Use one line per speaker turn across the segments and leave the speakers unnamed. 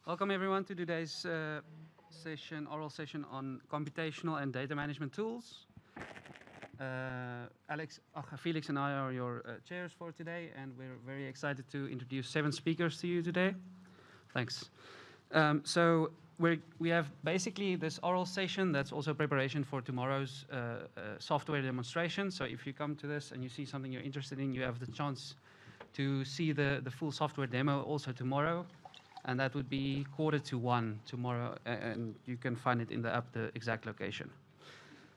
Welcome everyone to today's oral session on computational and data management tools. Felix and I are your chairs for today, and we're very excited to introduce 7 speakers to you today. Thanks. So we have basically this oral session that's also preparation for tomorrow's software demonstration. So if you come to this and you see something you're interested in, you have the chance to see the full software demo also tomorrow. And that would be 1:45 tomorrow, and you can find it in the app, the exact location.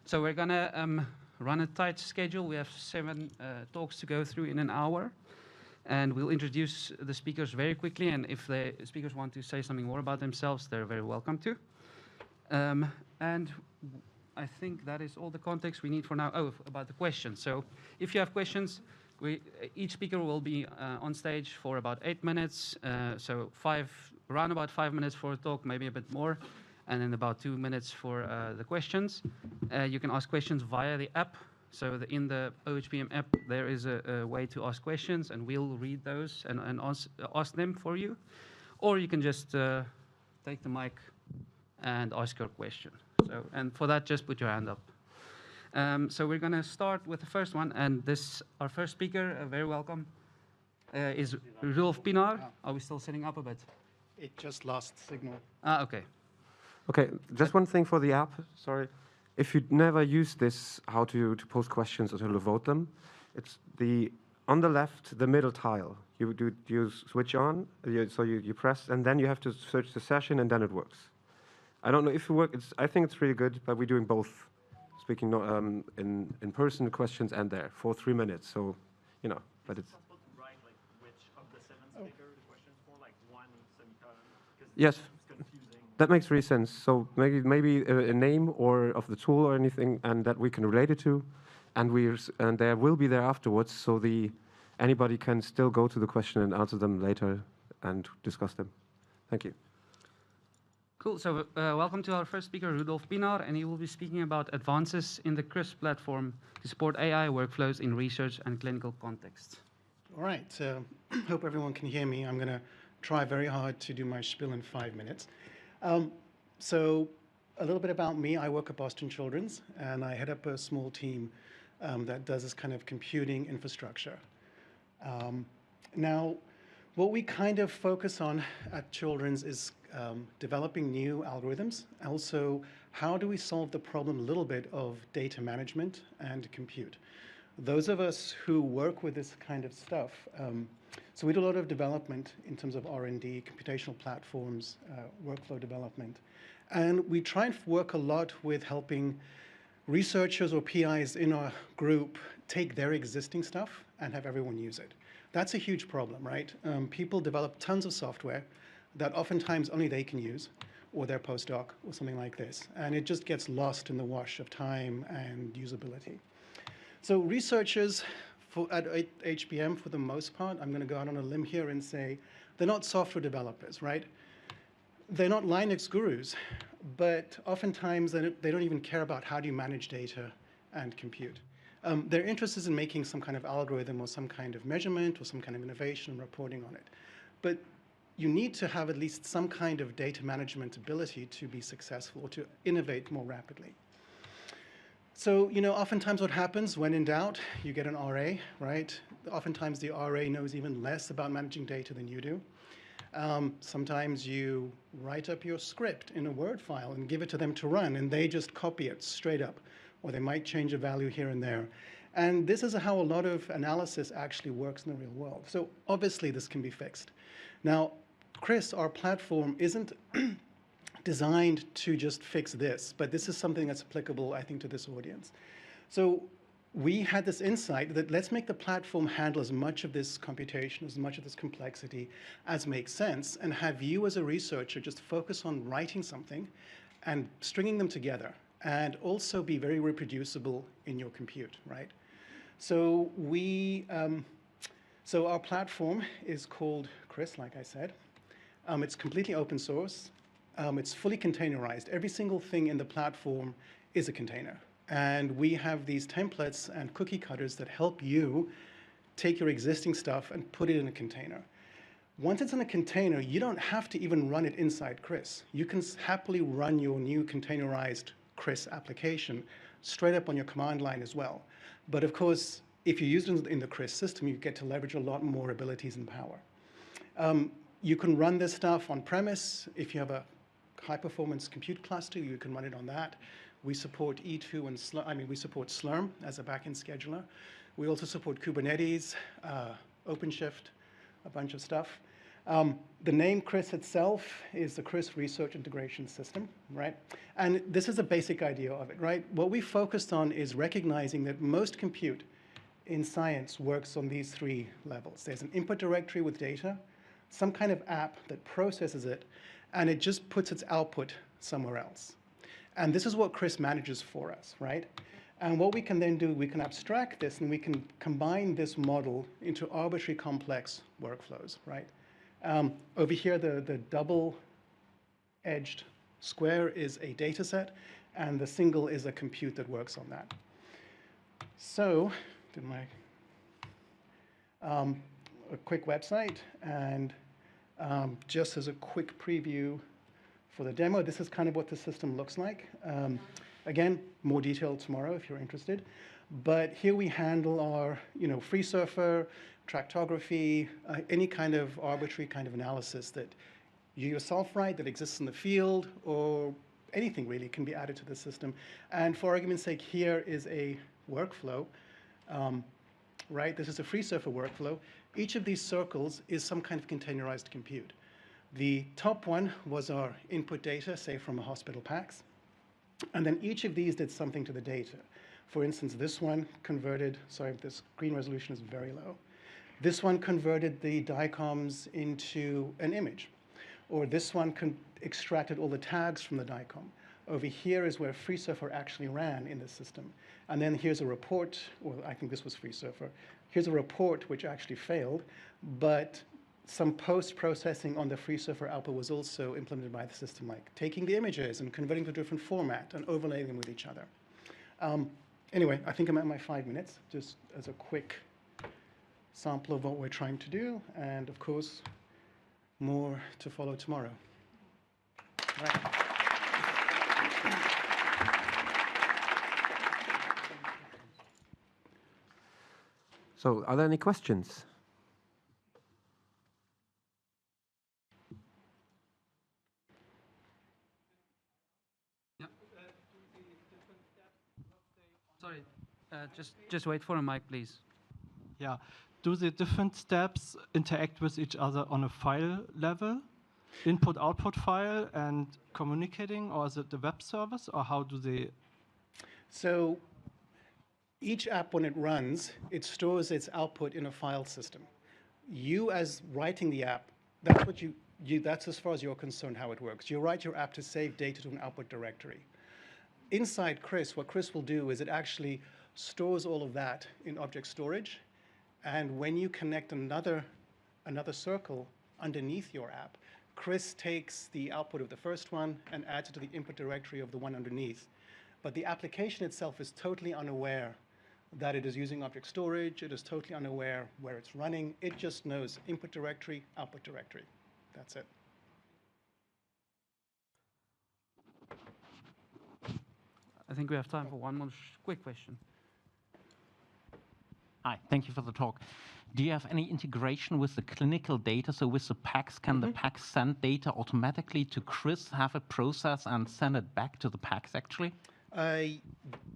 So we're gonna run a tight schedule. We have 7 talks to go through in an hour, and we'll introduce the speakers very quickly, and if the speakers want to say something more about themselves, they're very welcome to. And I think that is all the context we need for now. Oh, about the questions. So if you have questions, each speaker will be on stage for about 8 minutes, so around about 5 minutes for a talk, maybe a bit more, and then about 2 minutes for the questions. You can ask questions via the app. So in the OHBM app, there is a way to ask questions, and we'll read those and ask them for you. Or you can just take the mic and ask your question. And for that, just put your hand up. So we're going to start with the first one, and our first speaker, very welcome, is Rudolf Pinar. Are we still setting up a bit?
It just lost signal.
Okay.
Okay, just one thing for the app, sorry. If you never use this, how to post questions or to vote them, it's on the left, the middle tile. You switch on, so you press, and then you have to search the session, and then it works. I don't know if it works. I think it's really good, but we're doing both. Speaking in person questions and there for 3 minutes, so but it's
possible to write like which of the 7 speakers the questions for, like one semicolon, because
yes,
it's confusing.
That makes really sense. So maybe a name or of the tool or anything, and that we can relate it to, and there will be there afterwards, so anybody can still go to the question and answer them later and discuss them. Thank you.
Cool. So welcome to our first speaker, Rudolf Pinar, and he will be speaking about advances in the CRISP platform to support AI workflows in research and clinical contexts.
All right. Hope everyone can hear me. I'm going to try very hard to do my spiel in 5 minutes. So a little bit about me. I work at Boston Children's, and I head up a small team that does this kind of computing infrastructure. Now, what we kind of focus on at Children's is developing new algorithms. Also, how do we solve the problem a little bit of data management and compute? Those of us who work with this kind of stuff, so we do a lot of development in terms of R&D, computational platforms, workflow development. And we try and work a lot with helping researchers or PIs in our group take their existing stuff and have everyone use it. That's a huge problem, right? People develop tons of software that oftentimes only they can use, or their postdoc, or something like this. And it just gets lost in the wash of time and usability. So researchers at HBM, for the most part, I'm going to go out on a limb here and say, they're not software developers, right? They're not Linux gurus, but oftentimes they don't even care about how do you manage data and compute. Their interest is in making some kind of algorithm or some kind of measurement or some kind of innovation and reporting on it. But you need to have at least some kind of data management ability to be successful or to innovate more rapidly. So, oftentimes what happens when in doubt, you get an RA, right? Oftentimes the RA knows even less about managing data than you do. Sometimes you write up your script in a Word file and give it to them to run, and they just copy it straight up, or they might change a value here and there. And this is how a lot of analysis actually works in the real world. So obviously this can be fixed. Now, Chris, our platform isn't designed to just fix this, but this is something that's applicable, I think, to this audience. So we had this insight that let's make the platform handle as much of this computation, as much of this complexity as makes sense, and have you as a researcher just focus on writing something and stringing them together, and also be very reproducible in your compute, right? So so our platform is called Chris, like I said. It's completely open source. It's fully containerized. Every single thing in the platform is a container. And we have these templates and cookie cutters that help you take your existing stuff and put it in a container. Once it's in a container, you don't have to even run it inside Chris. You can happily run your new containerized Chris application straight up on your command line as well. But of course, if you use it in the Chris system, you get to leverage a lot more abilities and power. You can run this stuff on premise. If you have a high-performance compute cluster, you can run it on that. We support E2 and we support Slurm as a backend scheduler. We also support Kubernetes, OpenShift, a bunch of stuff. The name Chris itself is the Chris Research Integration System, right? And this is a basic idea of it, right? What we focused on is recognizing that most compute in science works on these three levels. There's an input directory with data, some kind of app that processes it, and it just puts its output somewhere else. And this is what Chris manages for us, right? And what we can then do, we can abstract this and we can combine this model into arbitrary complex workflows, right? Over here, the double-edged square is a data set, and the single is a compute that works on that. So, a quick website, and just as a quick preview for the demo, this is kind of what the system looks like. Again, more detail tomorrow if you're interested. But here we handle our, free surfer, tractography, any kind of arbitrary kind of analysis that you yourself write that exists in the field, or anything really can be added to the system. And for argument's sake, here is a workflow, right? This is a free surfer workflow. Each of these circles is some kind of containerized compute. The top one was our input data, say from a hospital PACS. And then each of these did something to the data. For instance, this one converted, sorry, this screen resolution is very low. This one converted the DICOMs into an image. Or this one extracted all the tags from the DICOM. Over here is where FreeSurfer actually ran in the system. And then here's a report, or I think this was FreeSurfer. Here's a report which actually failed, but some post-processing on the FreeSurfer output was also implemented by the system, like taking the images and converting to a different format and overlaying them with each other. Anyway, I think I'm at my 5 minutes, just as a quick sample of what we're trying to do, and of course, more to follow tomorrow. Right.
So, are there any questions?
Sorry, just wait for a mic, please.
Yeah. Do the different steps interact with each other on a file level? Input-output file and communicating, or is it the web service, or how do they? So
each app, when it runs, it stores its output in a file system. You, as writing the app, that's what that's as far as you're concerned how it works. You write your app to save data to an output directory. Inside Chris, what Chris will do is it actually stores all of that in object storage. And when you connect another circle underneath your app, Chris takes the output of the first one and adds it to the input directory of the one underneath. But the application itself is totally unaware that it is using object storage. It is totally unaware where it's running. It just knows input directory, output directory. That's it.
I think we have time for one more quick question.
Hi, thank you for the talk. Do you have any integration with the clinical data? So with the PACS, can the PACS send data automatically to Chris, have it processed, and send it back to the PACS, actually?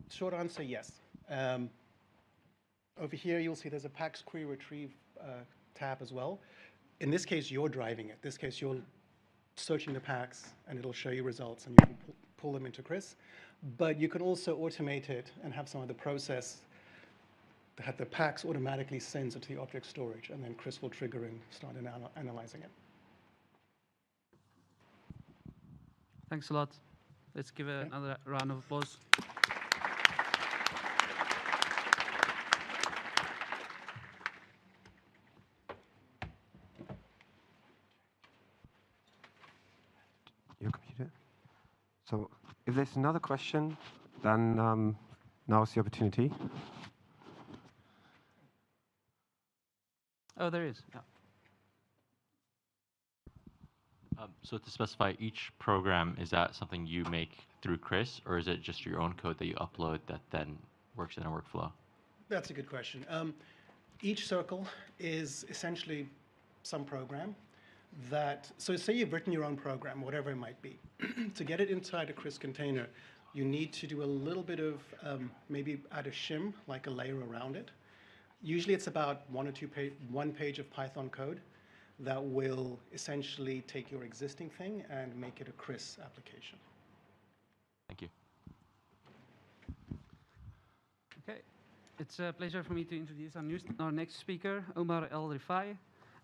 Short answer, yes. Over here, you'll see there's a PACS query retrieve tab as well. In this case, you're driving it. In this case, you're searching the PACS, and it'll show you results, and you can pull them into Chris. But you can also automate it and have some of the process that the PACS automatically sends it to the object storage, and then Chris will trigger and start analyzing it.
Thanks a lot. Let's give another round of applause.
Your computer. So, if there's another question, then now's the opportunity.
Oh, there is. Yeah.
So to specify each program, is that something you make through Chris, or is it just your own code that you upload that then works in a workflow?
That's a good question. Each circle is essentially some program that, so say you've written your own program, whatever it might be. To get it inside a Chris container, you need to do a little bit of, maybe add a shim, like a layer around it. Usually it's about one page of Python code that will essentially take your existing thing and make it a Chris application.
Thank you.
Okay, it's a pleasure for me to introduce our next speaker, Omar El Rifai,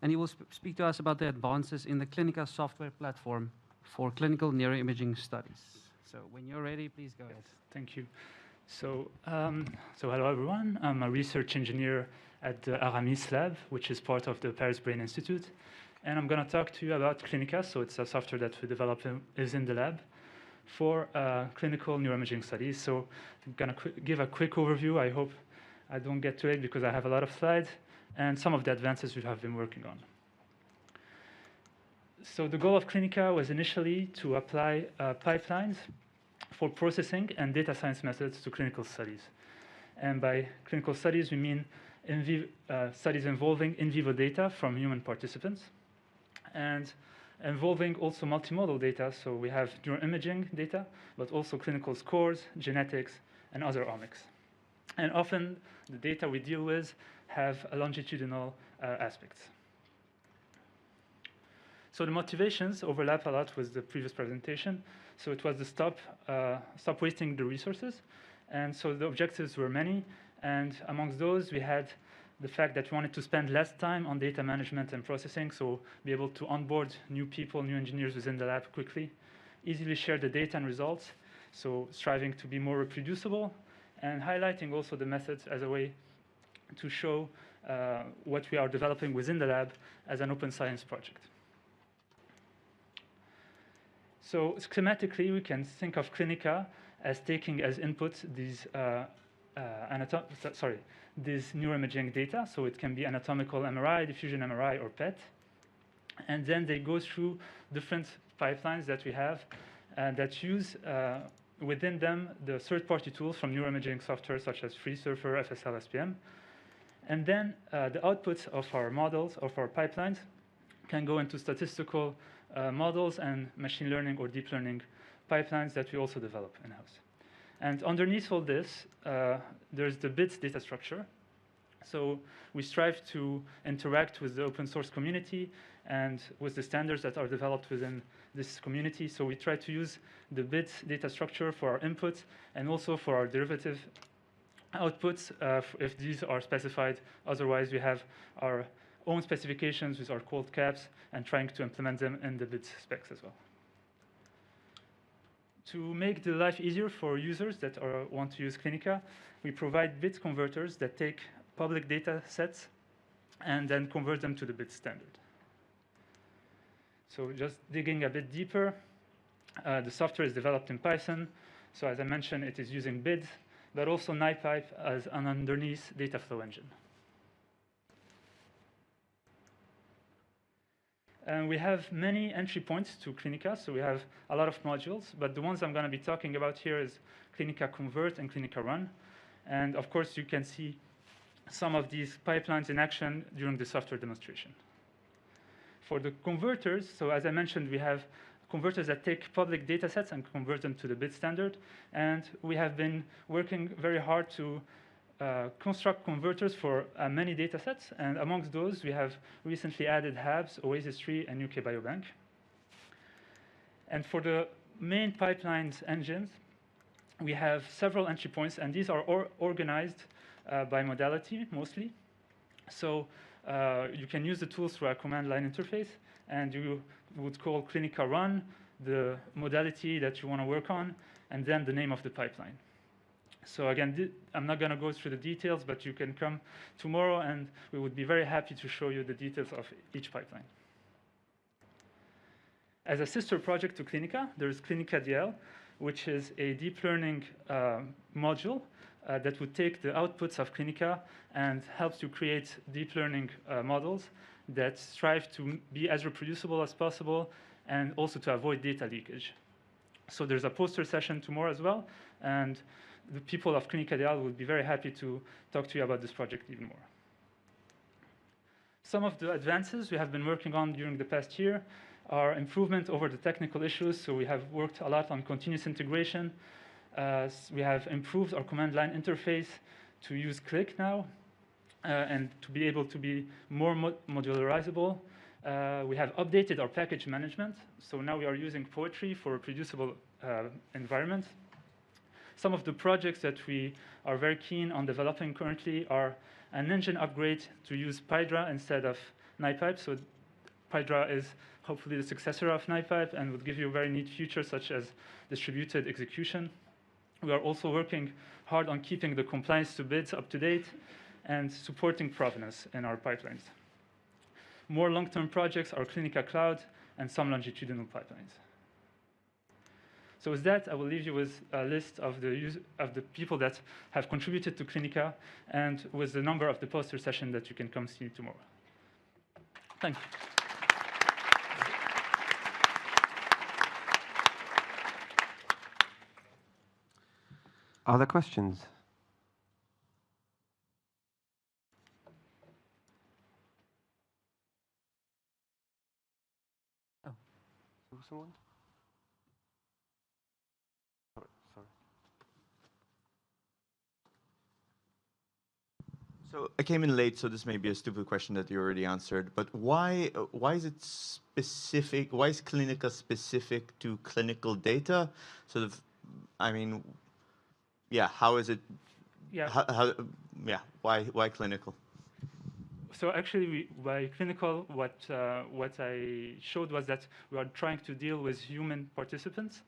and he will speak to us about the advances in the Clinica software platform for clinical neuroimaging studies. So when you're ready, please go ahead.
Thank you. So hello everyone. I'm a research engineer at the Aramis lab, which is part of the Paris Brain Institute. And I'm going to talk to you about Clinica. So it's a software that we developed is in the lab for clinical neuroimaging studies. So I'm going to give a quick overview. I hope I don't get to it because I have a lot of slides and some of the advances we have been working on. So the goal of Clinica was initially to apply pipelines for processing and data science methods to clinical studies. And by clinical studies, we mean studies involving in vivo data from human participants and involving also multimodal data. So we have neuroimaging data, but also clinical scores, genetics, and other omics. And often the data we deal with have a longitudinal aspects. So the motivations overlap a lot with the previous presentation. So it was to stop wasting the resources. And so the objectives were many. And amongst those, we had the fact that we wanted to spend less time on data management and processing, so be able to onboard new people, new engineers within the lab quickly, easily share the data and results, so striving to be more reproducible, and highlighting also the methods as a way to show what we are developing within the lab as an open science project. So schematically, we can think of Clinica as taking as input these this neuroimaging data. So it can be anatomical MRI, diffusion MRI, or PET. And then they go through different pipelines that we have that use within them the third-party tools from neuroimaging software such as FreeSurfer, FSL, SPM. And then the outputs of our models, of our pipelines, can go into statistical models and machine learning or deep learning pipelines that we also develop in-house. And underneath all this, there's the bits data structure. So we strive to interact with the open source community and with the standards that are developed within this community. So we try to use the bits data structure for our inputs and also for our derivative outputs if these are specified. Otherwise, we have our own specifications with our cold caps and trying to implement them in the bits specs as well. To make the life easier for users that want to use Clinica, we provide bit converters that take public data sets and then convert them to the bit standard. So just digging a bit deeper, the software is developed in Python. So as I mentioned, it is using BID, but also NiPipe as an underneath data flow engine. And we have many entry points to Clinica, so we have a lot of modules, but the ones I'm going to be talking about here is Clinica Convert and Clinica Run. And of course, you can see some of these pipelines in action during the software demonstration. For the converters, so as I mentioned, we have converters that take public data sets and convert them to the bit standard. And we have been working very hard to construct converters for many data sets. And amongst those, we have recently added HABS, Oasis Tree, and UK Biobank. And for the main pipelines engines, we have several entry points, and these are organized by modality, mostly. So you can use the tools through a command line interface, and you would call Clinica Run the modality that you want to work on, and then the name of the pipeline. So again, I'm not going to go through the details, but you can come tomorrow, and we would be very happy to show you the details of each pipeline. As a sister project to Clinica, there's Clinica DL, which is a deep learning module that would take the outputs of Clinica and helps you create deep learning models that strive to be as reproducible as possible and also to avoid data leakage. So there's a poster session tomorrow as well, and the people of Clinica Ideal will be very happy to talk to you about this project even more. Some of the advances we have been working on during the past year are improvement over the technical issues. So we have worked a lot on continuous integration. We have improved our command line interface to use Click now and to be able to be more modularizable. We have updated our package management. So now we are using Poetry for a reproducible environment. Some of the projects that we are very keen on developing currently are an engine upgrade to use Pydra instead of NiPipe. So Pydra is hopefully the successor of NiPipe and would give you very neat features such as distributed execution. We are also working hard on keeping the compliance to bids up to date and supporting provenance in our pipelines. More long-term projects are Clinica Cloud and some longitudinal pipelines. So with that, I will leave you with a list of the people that have contributed to Clinica and with the number of the poster session that you can come see tomorrow. Thank you.
Other questions?
Oh.
Someone? Sorry.
So I came in late, so this may be a stupid question that you already answered, but why is it specific? Why is Clinica specific to clinical data? Sort of, I mean, yeah, how is it?
Yeah.
Why clinical?
So actually, by clinical, what I showed was that we are trying to deal with human participants.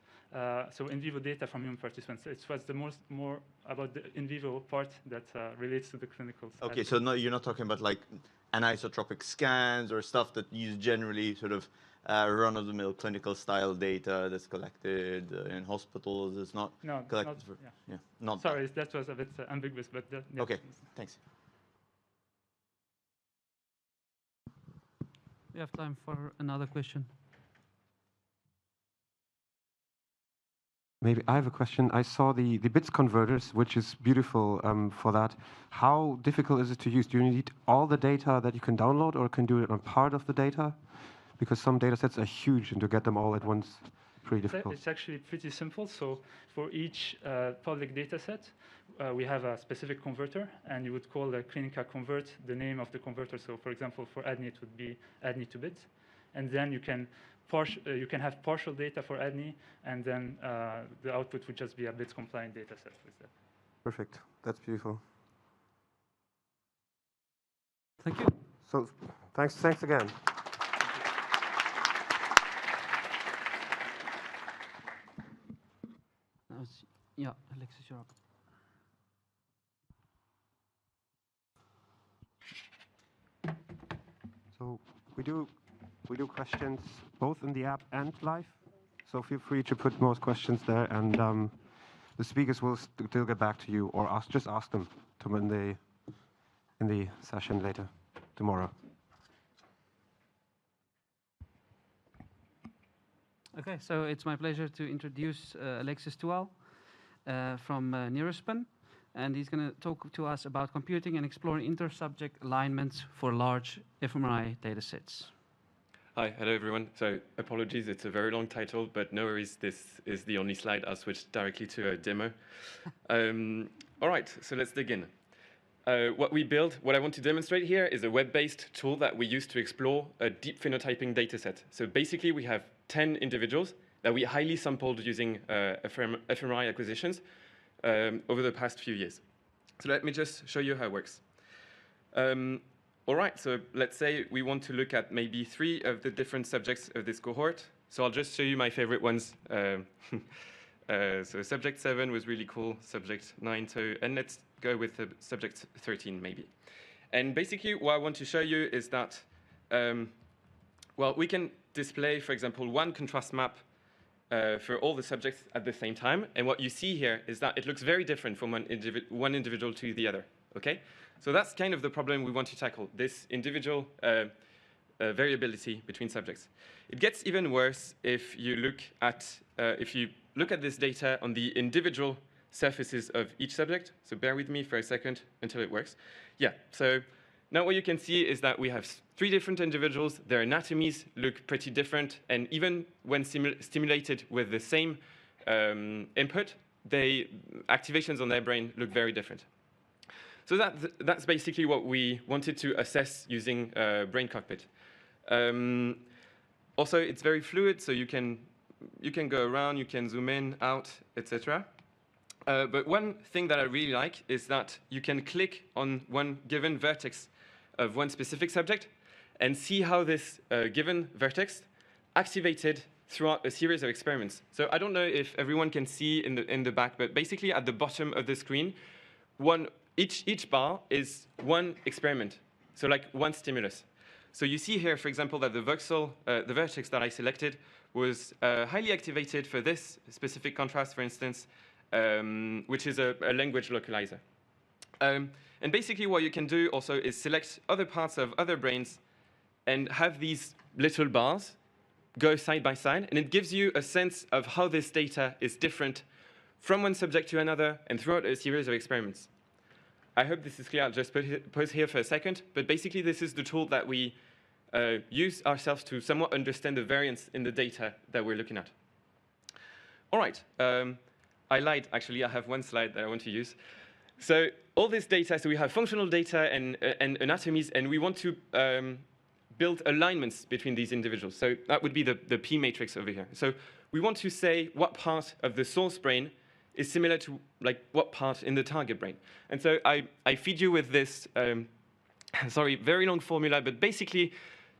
So in vivo data from human participants. It was the more about the in vivo part that relates to the clinical side.
Okay, so no, you're not talking about like anisotropic scans or stuff that use generally sort of run-of-the-mill clinical style data that's collected in hospitals. It's not collected
not,
for,
yeah.
Not
Sorry, that was a bit ambiguous, but yeah.
Okay, thanks.
We have time for another question.
Maybe I have a question. I saw the bits converters, which is beautiful for that. How difficult is it to use? Do you need all the data that you can download, or can do it on part of the data? Because some data sets are huge, and to get them all at once, pretty difficult.
It's actually pretty simple. So for each public data set, we have a specific converter, and you would call the Clinica convert the name of the converter. So for example, for ADNI, it would be ADNI to bits. And then you can have partial data for ADNI, and then the output would just be a bits compliant data set with that.
Perfect. That's beautiful.
Thank you.
So thanks again.
Yeah, Alexis, you're up.
So we do questions both in the app and live. So feel free to put most questions there, and the speakers will still get back to you, or just ask them in the session later tomorrow.
Okay, so it's my pleasure to introduce Alexis Tual from Neurospan, and he's going to talk to us about computing and exploring inter-subject alignments for large fMRI datasets.
Hi, hello everyone. So apologies, it's a very long title, but no worries, this is the only slide. I'll switch directly to a demo. All right, so let's dig in. What I want to demonstrate here is a web-based tool that we use to explore a deep phenotyping dataset. So basically, we have 10 individuals that we highly sampled using fMRI acquisitions over the past few years. So let me just show you how it works. All right, so let's say we want to look at maybe 3 of the different subjects of this cohort. So I'll just show you my favorite ones. So subject 7 was really cool, subject 9, and let's go with subject 13 maybe. And basically what I want to show you is that, well, we can display, for example, one contrast map for all the subjects at the same time. And what you see here is that it looks very different from one individual to the other, okay? So that's kind of the problem we want to tackle, this individual variability between subjects. It gets even worse if you look at this data on the individual surfaces of each subject. So bear with me for a second until it works. Yeah, so now what you can see is that we have 3 different individuals. Their anatomies look pretty different, and even when stimulated with the same input, activations on their brain look very different. So that's basically what we wanted to assess using Brain Cockpit. Also, it's very fluid, so you can go around, you can zoom in, out, etc. But one thing that I really like is that you can click on one given vertex of one specific subject and see how this given vertex activated throughout a series of experiments. So I don't know if everyone can see in the back, but basically at the bottom of the screen, each bar is one experiment, so like one stimulus. So you see here, for example, that the voxel, the vertex that I selected, was highly activated for this specific contrast, for instance, which is a language localizer. And basically what you can do also is select other parts of other brains and have these little bars go side by side, and it gives you a sense of how this data is different from one subject to another and throughout a series of experiments. I hope this is clear. I'll just pause here for a second, but basically this is the tool that we use ourselves to somewhat understand the variance in the data that we're looking at. All right, I lied, actually. I have one slide that I want to use. So all this data, so we have functional data and anatomies, and we want to build alignments between these individuals. So that would be the P matrix over here. So we want to say what part of the source brain is similar to like what part in the target brain. And so I feed you with this, sorry, very long formula, but basically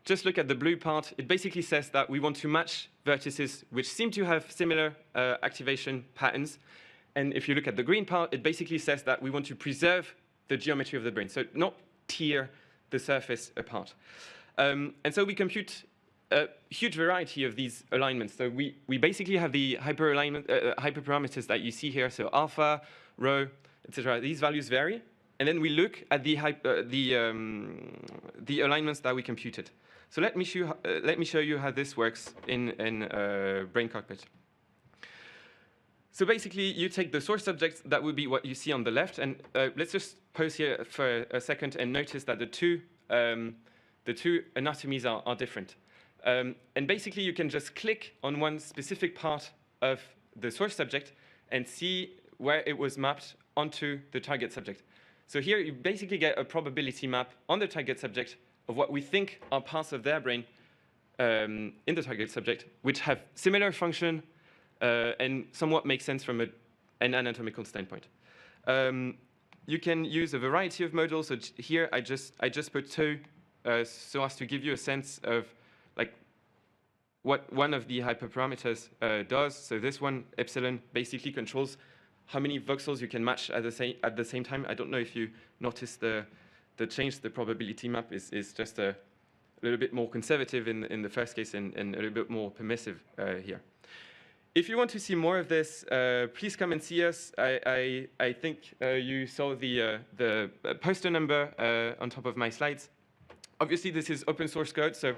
just look at the blue part. It basically says that we want to match vertices which seem to have similar activation patterns. And if you look at the green part, it basically says that we want to preserve the geometry of the brain, so not tear the surface apart. And so we compute a huge variety of these alignments. So we basically have the hyperparameters that you see here, so alpha, rho, etc. These values vary, and then we look at the alignments that we computed. So let me show you how this works in Brain Cockpit. So basically, you take the source subject, that would be what you see on the left, and let's just pause here for a second and notice that the two anatomies are different. And basically, you can just click on one specific part of the source subject and see where it was mapped onto the target subject. So here, you basically get a probability map on the target subject of what we think are parts of their brain in the target subject, which have similar function and somewhat make sense from an anatomical standpoint. You can use a variety of models. So here, I just put 2 so as to give you a sense of like what one of the hyperparameters does. So this one, epsilon, basically controls how many voxels you can match at the same time. I don't know if you noticed the change. The probability map is just a little bit more conservative in the first case and a little bit more permissive here. If you want to see more of this, please come and see us. I think you saw the poster number on top of my slides. Obviously, this is open source code, so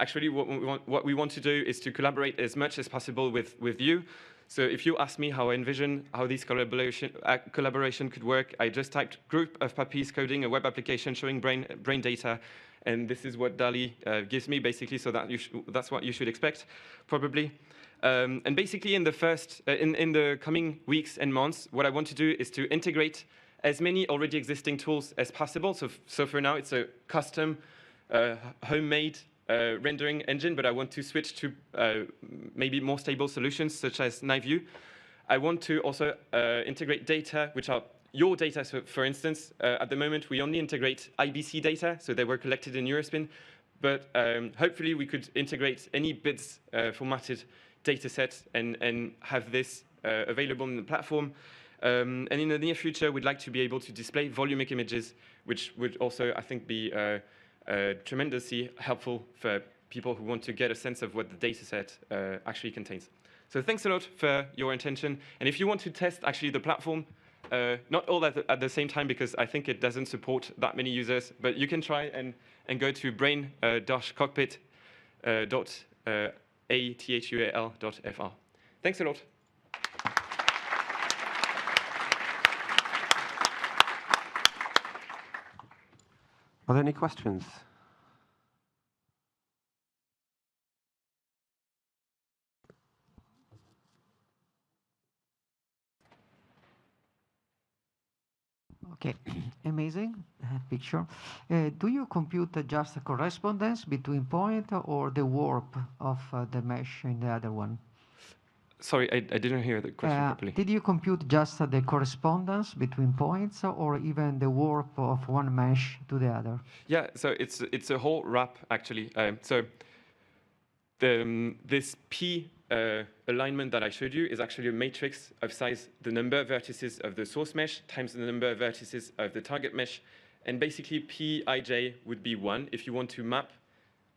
actually what we want to do is to collaborate as much as possible with you. So if you ask me how I envision how this collaboration could work, I just typed group of puppies coding a web application showing brain data, and this is what DALL-E gives me, basically, so that's what you should expect, probably. And basically, in the coming weeks and months, what I want to do is to integrate as many already existing tools as possible. So for now, it's a custom, homemade rendering engine, but I want to switch to maybe more stable solutions, such as NiveView. I want to also integrate data, which are your data. So for instance, at the moment, we only integrate IBC data, so they were collected in Eurospin. But hopefully, we could integrate any BIDS formatted data set and have this available in the platform. And in the near future, we'd like to be able to display volumic images, which would also, I think, be tremendously helpful for people who want to get a sense of what the data set actually contains. So thanks a lot for your attention. And if you want to test actually the platform Not all at the same time, because I think it doesn't support that many users, but you can try and go to brain-cockpit.athual.fr. Thanks a lot.
Are there any questions?
Okay, amazing picture. Do you compute just the correspondence between point or the warp of the mesh in the other one?
Sorry, I didn't hear the question properly.
Did you compute just the correspondence between points or even the warp of one mesh to the other?
Yeah, so it's a whole wrap, actually. This P alignment that I showed you is actually a matrix of size, the number of vertices of the source mesh times the number of vertices of the target mesh. And basically, Pij would be 1 if you want to map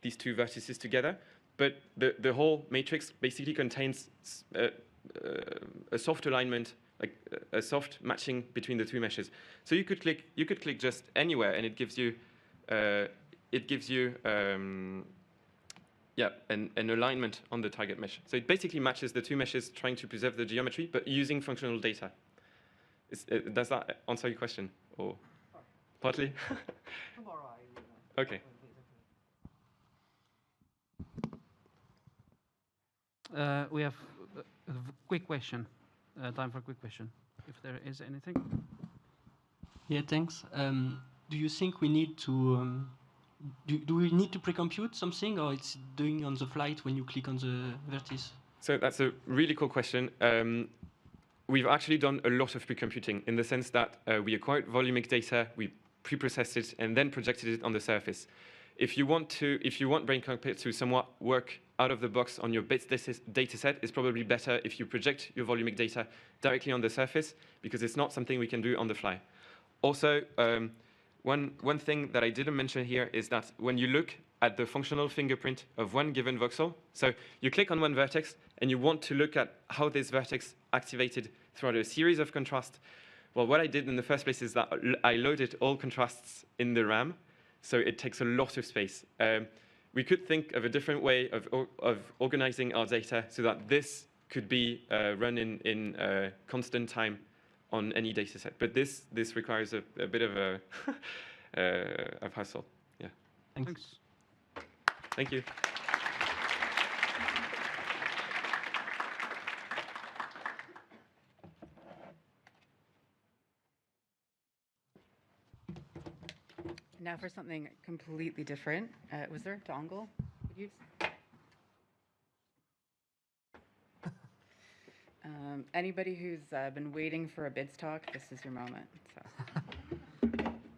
these two vertices together. But the whole matrix basically contains a soft alignment, like a soft matching between the two meshes. So you could click just anywhere, and it gives you an alignment on the target mesh. So it basically matches the two meshes, trying to preserve the geometry, but using functional data. Does that answer your question, or partly?
Tomorrow
Okay.
We have a quick question. Time for a quick question, if there is anything.
Yeah, thanks. Do you think we need to do we need to pre-compute something, or it's doing on the flight when you click on the vertice?
So that's a really cool question. We've actually done a lot of pre-computing in the sense that we acquired volumic data, we pre-processed it, and then projected it on the surface. If you want Brain Cockpit to somewhat work out of the box on your bits data set, it's probably better if you project your volumic data directly on the surface, because it's not something we can do on the fly. Also, one thing that I didn't mention here is that when you look at the functional fingerprint of one given voxel, so you click on one vertex and you want to look at how this vertex activated throughout a series of contrasts. Well, what I did in the first place is that I loaded all contrasts in the RAM, so it takes a lot of space. We could think of a different way of organizing our data so that this could be run in constant time on any data set. But this requires a bit of a hassle. Yeah.
Thanks.
Thank you.
Now for something completely different. Was there a dongle? Anybody who's been waiting for a BIDS talk, this is your moment.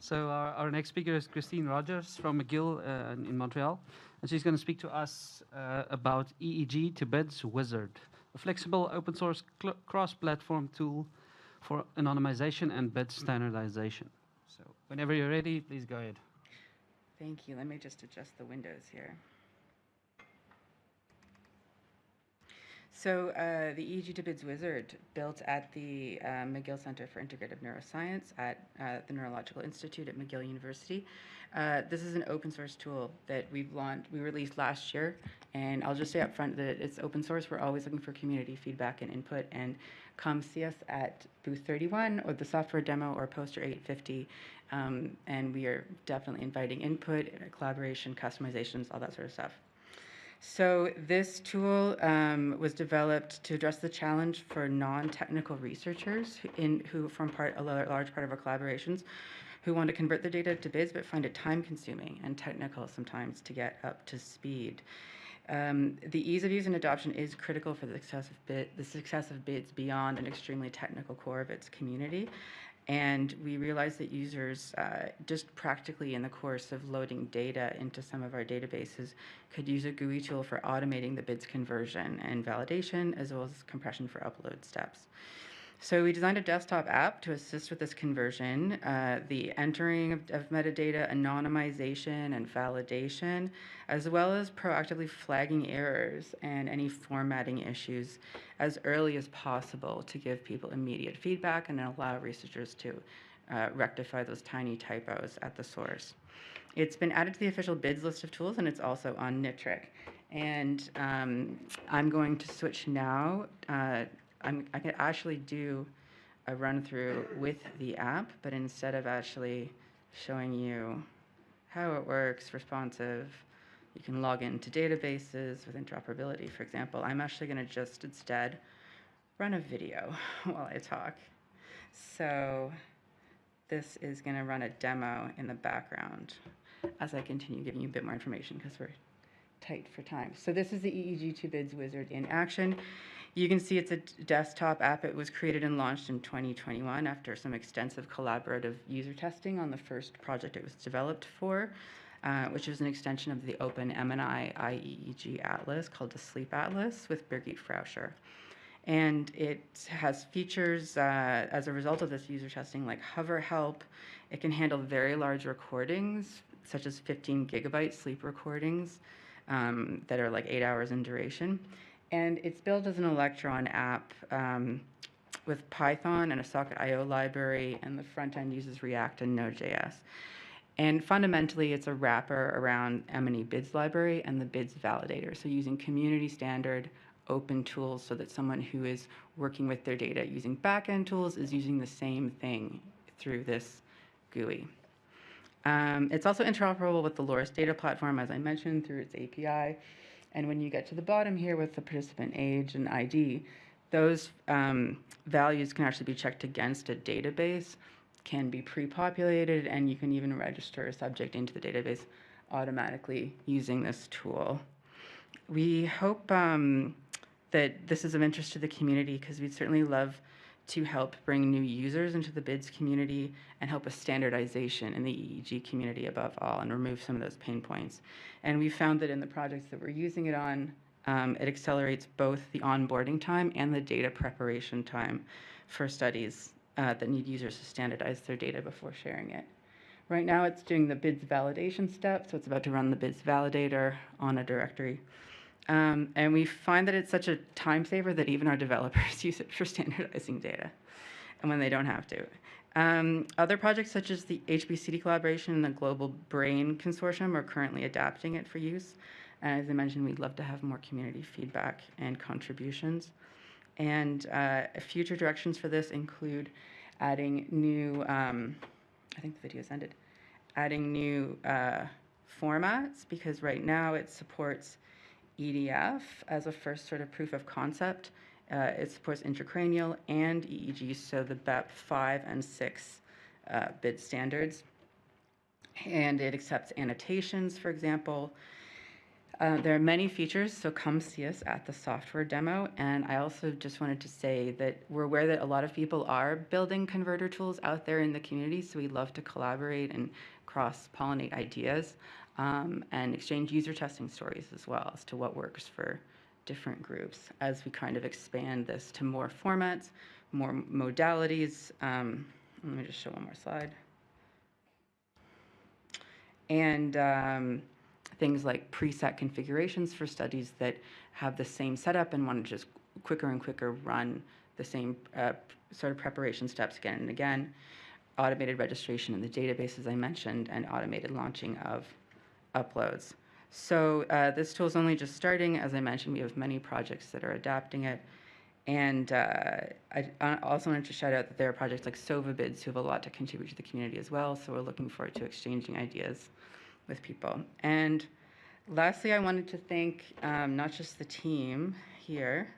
So our next speaker is Christine Rogers from McGill in Montreal, and she's going to speak to us about EEG to BIDS Wizard, a flexible open source cross-platform tool for anonymization and BIDS standardization. So whenever you're ready, please go ahead.
Thank you. Let me just adjust the windows here. So the EEG to BIDS Wizard, built at the McGill Center for Integrative Neuroscience at the Neurological Institute at McGill University. This is an open source tool that we released last year, and I'll just say up front that it's open source. We're always looking for community feedback and input, and come see us at booth 31 or the software demo or poster 850, and we are definitely inviting input, collaboration, customizations, all that sort of stuff. So this tool was developed to address the challenge for non-technical researchers who form a large part of our collaborations, who want to convert their data to BIDS but find it time-consuming and technical sometimes to get up to speed. The ease of use and adoption is critical for the success of BIDS beyond an extremely technical core of its community. And we realized that users, just practically in the course of loading data into some of our databases, could use a GUI tool for automating the BIDS conversion and validation, as well as compression for upload steps. So we designed a desktop app to assist with this conversion, the entering of metadata, anonymization, and validation, as well as proactively flagging errors and any formatting issues as early as possible to give people immediate feedback and allow researchers to rectify those tiny typos at the source. It's been added to the official BIDS list of tools, and it's also on Nitric. And I'm going to switch now. I can actually do a run through with the app, but instead of actually showing you how it works, responsive, you can log into databases with interoperability, for example. I'm actually going to just instead run a video while I talk. So this is going to run a demo in the background as I continue giving you a bit more information because we're tight for time. So this is the EEG2BIDS wizard in action. You can see it's a desktop app. It was created and launched in 2021 after some extensive collaborative user testing on the first project it was developed for, which is an extension of the open M&I IEEG Atlas called the Sleep Atlas with Birgit Frauscher. And it has features as a result of this user testing like hover help. It can handle very large recordings, such as 15 gigabyte sleep recordings that are like 8 hours in duration. And it's built as an Electron app with Python and a Socket.io library, and the front end uses React and Node.js. And fundamentally, it's a wrapper around M&E BIDS library and the BIDS validator, so using community standard open tools so that someone who is working with their data using backend tools is using the same thing through this GUI. It's also interoperable with the Loris data platform, as I mentioned, through its API. And when you get to the bottom here with the participant age and ID, those values can actually be checked against a database, can be pre-populated, and you can even register a subject into the database automatically using this tool. We hope that this is of interest to the community because we'd certainly love to help bring new users into the BIDS community and help with standardization in the EEG community above all and remove some of those pain points. And we found that in the projects that we're using it on, it accelerates both the onboarding time and the data preparation time for studies that need users to standardize their data before sharing it. Right now it's doing the BIDS validation step, so it's about to run the BIDS validator on a directory. And we find that it's such a time saver that even our developers use it for standardizing data, and when they don't have to. Other projects such as the HBCD collaboration and the Global Brain Consortium are currently adapting it for use. And as I mentioned, we'd love to have more community feedback and contributions. And future directions for this include adding new, I think the video's ended, adding new formats, because right now it supports EDF as a first sort of proof of concept. It supports intracranial and EEG, so the BEP 5 and 6 bid standards. And it accepts annotations, for example. There are many features, so come see us at the software demo. And I also just wanted to say that we're aware that a lot of people are building converter tools out there in the community, so we'd love to collaborate and cross-pollinate ideas. And exchange user testing stories as well as to what works for different groups as we kind of expand this to more formats, more modalities. Let me just show one more slide. And things like preset configurations for studies that have the same setup and want to just quicker and quicker run the same sort of preparation steps again and again. Automated registration in the database, as I mentioned, and automated launching of uploads. So this tool is only just starting. As I mentioned, we have many projects that are adapting it. And I also wanted to shout out that there are projects like SovaBids who have a lot to contribute to the community as well. So we're looking forward to exchanging ideas with people. And lastly, I wanted to thank not just the team here,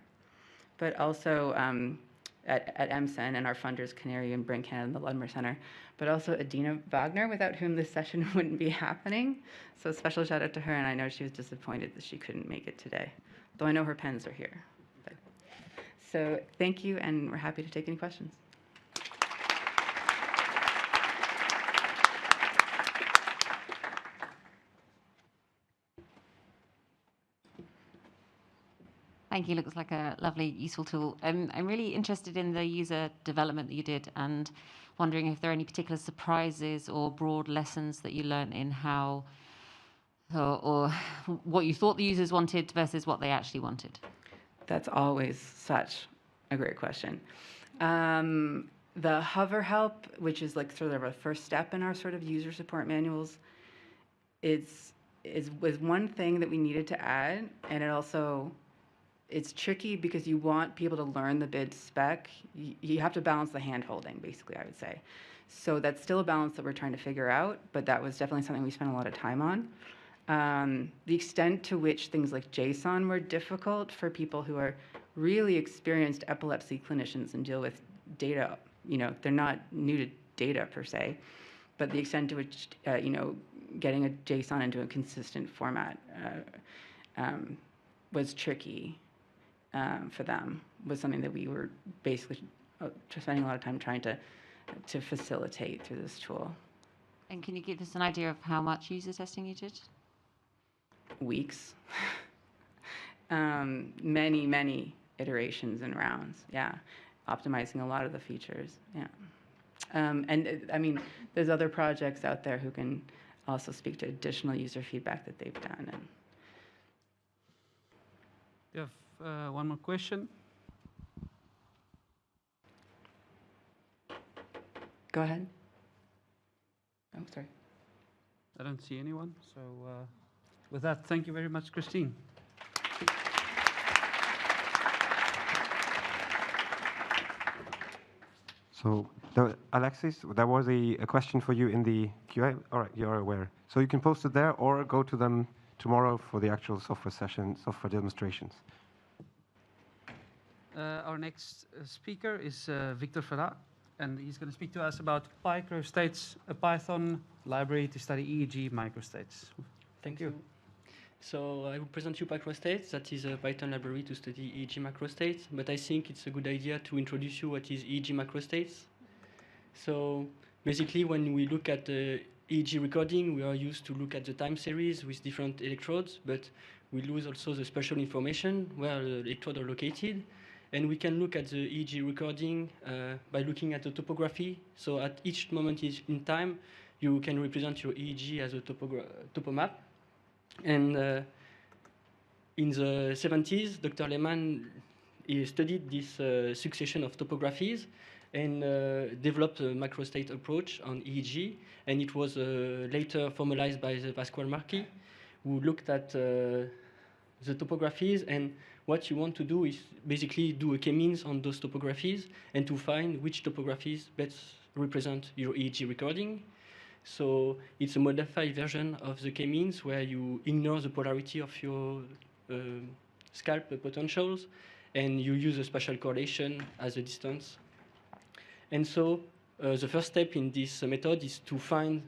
but also at MSEN and our funders, Canary and Brain Canada and the Ludmer Center, but also Adina Wagner, without whom this session wouldn't be happening. So a special shout out to her, and I know she was disappointed that she couldn't make it today, though I know her pens are here. But, so thank you, and we're happy to take any questions.
Thank you. Looks like a lovely, useful tool. I'm really interested in the user development that you did and wondering if there are any particular surprises or broad lessons that you learned in how or what you thought the users wanted versus what they actually wanted.
That's always such a great question. The hover help, which is like sort of a first step in our sort of user support manuals, was one thing that we needed to add, and it's tricky because you want people to learn the bid spec. You have to balance the hand-holding, basically, I would say. So that's still a balance that we're trying to figure out, but that was definitely something we spent a lot of time on. The extent to which things like JSON were difficult for people who are really experienced epilepsy clinicians and deal with data, they're not new to data per se, but the extent to which, getting a JSON into a consistent format was tricky for them, was something that we were basically spending a lot of time trying to facilitate through this tool.
And can you give us an idea of how much user testing you did?
Weeks. Many iterations and rounds, yeah. Optimizing a lot of the features, yeah. There's other projects out there who can also speak to additional user feedback that they've done. And
You have one more question?
Go ahead. Oh, sorry.
I don't see anyone, so with that, thank you very much, Christine.
So, Alexis, there was a question for you in the QA. All right, you're aware. So you can post it there or go to them tomorrow for the actual software session, software demonstrations.
Our next speaker is Victor Ferrat, and he's going to speak to us about microstates, a Python library to study EEG microstates.
Thank you. So I will present you microstates. That is a Python library to study EEG macrostates, but I think it's a good idea to introduce you what is EEG macrostates. So basically, when we look at the EEG recording, we are used to look at the time series with different electrodes, but we lose also the spatial information where the electrodes are located. And we can look at the EEG recording by looking at the topography. So at each moment in time, you can represent your EEG as a topomap. And in the 70s, Dr. Lehman studied this succession of topographies and developed a macrostate approach on EEG. And it was later formalized by the Pasquale Marchi, who looked at the topographies. And what you want to do is basically do a k-means on those topographies and to find which topographies best represent your EEG recording. So it's a modified version of the k-means where you ignore the polarity of your scalp potentials and you use a spatial correlation as a distance. And so the first step in this method is to find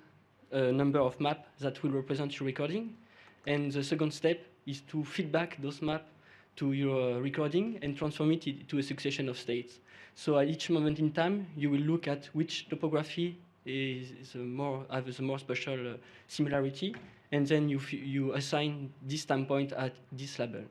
a number of maps that will represent your recording. And the second step is to feed back those maps to your recording and transform it into a succession of states. So at each moment in time, you will look at which topography has a more spatial similarity, and then you assign this time point at this label.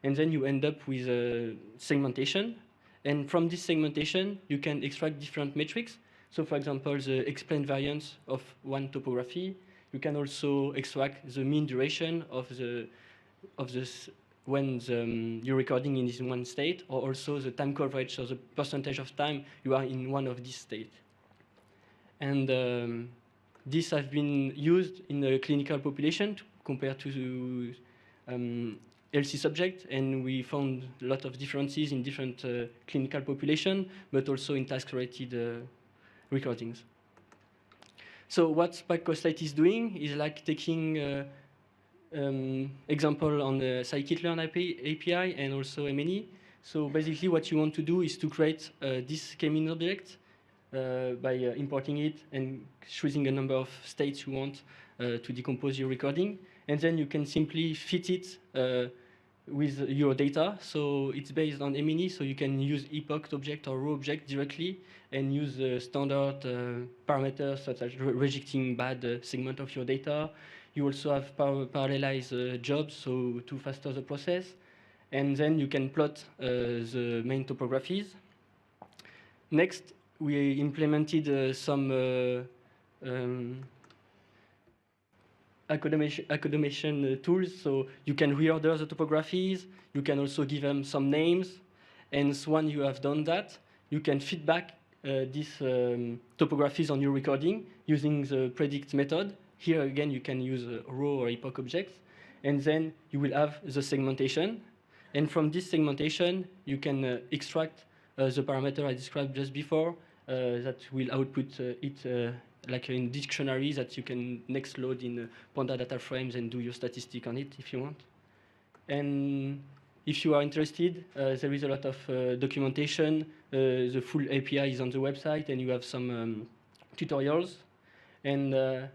And then you end up with a segmentation. And from this segmentation, you can extract different metrics. So for example, the explained variance of one topography. You can also extract the mean duration of when your recording is in one state, or also the time coverage, so the percentage of time you are in one of these states. And this has been used in a clinical population compared to LC subject, and we found a lot of differences in different clinical population, but also in task-related recordings. So what microstate is doing is like taking example on the scikit-learn API and also MNE. So basically what you want to do is to create this k-means object by importing it and choosing a number of states you want to decompose your recording. And then you can simply fit it with your data. So it's based on MNE, so you can use epoch object or row object directly and use standard parameters such as rejecting bad segment of your data. You also have parallelized jobs, so to faster the process. And then you can plot the main topographies. Next, we implemented some accommodation tools, so you can reorder the topographies, you can also give them some names, and once you have done that, you can feedback these topographies on your recording using the predict method. Here again, you can use raw or epoch objects, and then you will have the segmentation. And from this segmentation, you can extract the parameter I described just before that will output it like in dictionary that you can next load in Panda data frames and do your statistic on it if you want. And if you are interested, there is a lot of documentation. The full API is on the website, and you have some tutorials. And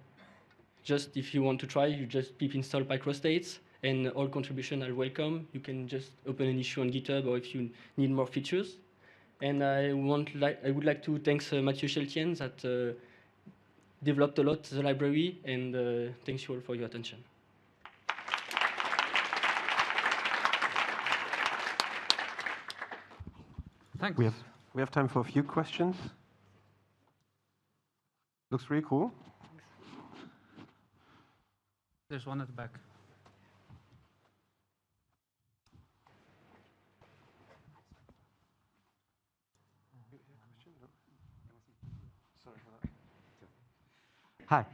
just if you want to try, you just pip install microstates, and all contributions are welcome. You can just open an issue on GitHub, or if you need more features. And I would like to thank Mathieu Cheltien that developed a lot the library, and thanks you all for your attention.
Thanks.
We have time for a few questions. Looks really cool.
There's one at the back.
Hi,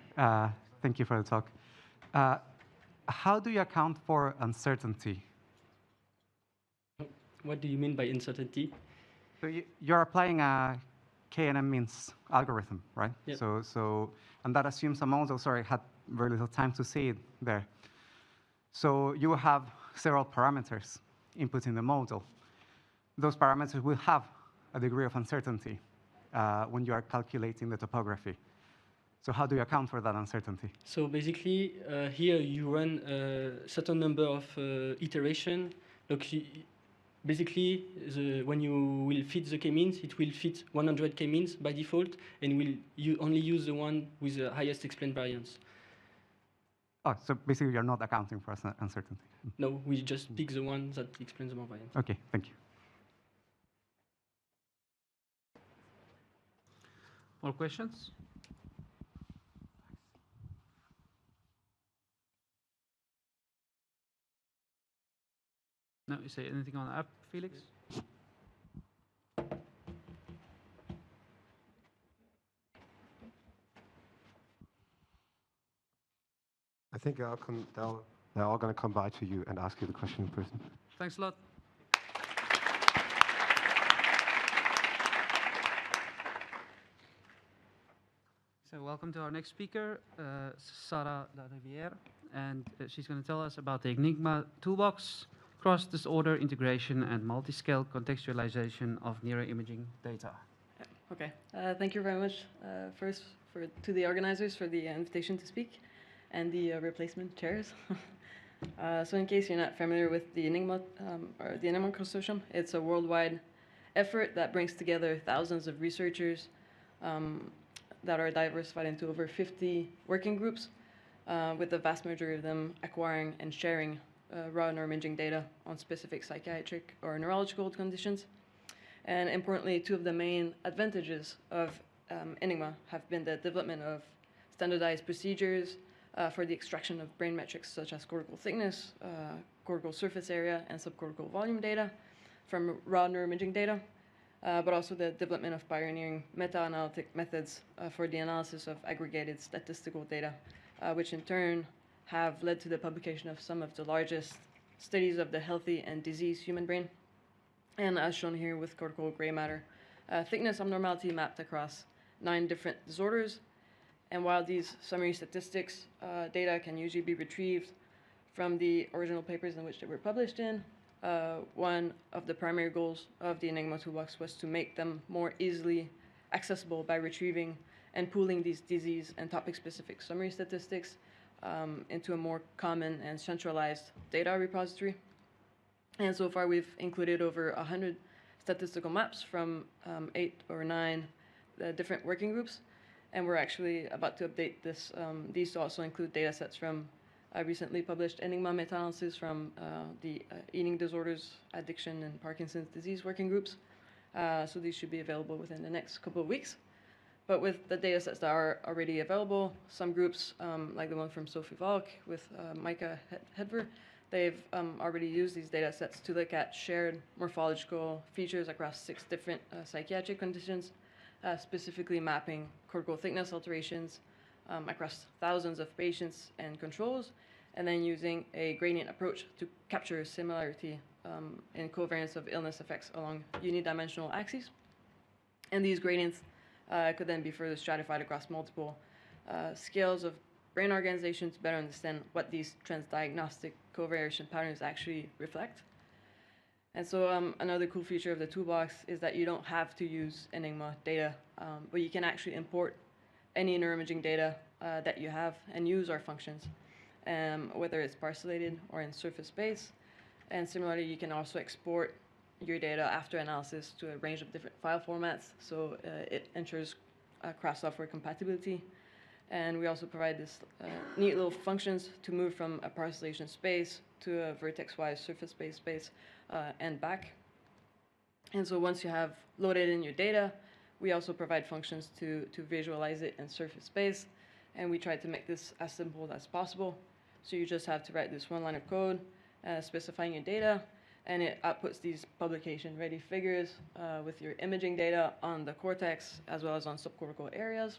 thank you for the talk. How do you account for uncertainty?
What do you mean by uncertainty?
So you're applying a K&M means algorithm, right?
Yep.
And that assumes a model, sorry, I had very little time to see it there. So you have several parameters input in the model. Those parameters will have a degree of uncertainty when you are calculating the topography. So how do you account for that uncertainty?
So basically, here you run a certain number of iteration. Look, basically, when you will fit the k-means, it will fit 100 k-means by default, and you only use the one with the highest explained variance.
Oh, so basically you're not accounting for uncertainty.
No, we just pick the one that explains the more variance.
Okay, thank you.
More questions? No, you say anything on the app, Felix?
I think they're all going to come by to you and ask you the question in person.
Thanks a lot. So welcome to our next speaker, Sarah Larivière, and she's going to tell us about the Enigma toolbox, cross-disorder integration, and multi-scale contextualization of neuroimaging data.
Okay, thank you very much first to the organizers for the invitation to speak and the replacement chairs. So in case you're not familiar with the Enigma or the Enigma Consortium, it's a worldwide effort that brings together thousands of researchers that are diversified into over 50 working groups, with the vast majority of them acquiring and sharing raw neuroimaging data on specific psychiatric or neurological conditions. And importantly, two of the main advantages of Enigma have been the development of standardized procedures for the extraction of brain metrics such as cortical thickness, cortical surface area, and subcortical volume data from raw neuroimaging data, but also the development of pioneering meta-analytic methods for the analysis of aggregated statistical data, which in turn have led to the publication of some of the largest studies of the healthy and diseased human brain. And as shown here with cortical gray matter thickness abnormality mapped across 9 different disorders. And while these summary statistics data can usually be retrieved from the original papers in which they were published in, one of the primary goals of the Enigma toolbox was to make them more easily accessible by retrieving and pooling these disease and topic-specific summary statistics into a more common and centralized data repository. And so far, we've included over 100 statistical maps from 8 or 9 different working groups. And we're actually about to update these to also include data sets from I recently published Enigma meta-analysis from the eating disorders, addiction, and Parkinson's disease working groups. So these should be available within the next couple of weeks. But with the data sets that are already available, some groups, like the one from Sophie Valk with Micah Hedver, they've already used these data sets to look at shared morphological features across 6 different psychiatric conditions, specifically mapping cortical thickness alterations across thousands of patients and controls, and then using a gradient approach to capture similarity in covariance of illness effects along unidimensional axes. And these gradients could then be further stratified across multiple scales of brain organization to better understand what these transdiagnostic covariation patterns actually reflect. And so another cool feature of the toolbox is that you don't have to use Enigma data, but you can actually import any neuroimaging data that you have and use our functions, whether it's parcellated or in surface space. And similarly, you can also export your data after analysis to a range of different file formats, so it ensures cross-software compatibility. And we also provide this neat little functions to move from a parcellation space to a vertex-wise surface-based space and back. And so once you have loaded in your data, we also provide functions to visualize it in surface space. And we try to make this as simple as possible. So you just have to write this one line of code specifying your data, and it outputs these publication-ready figures with your imaging data on the cortex as well as on subcortical areas.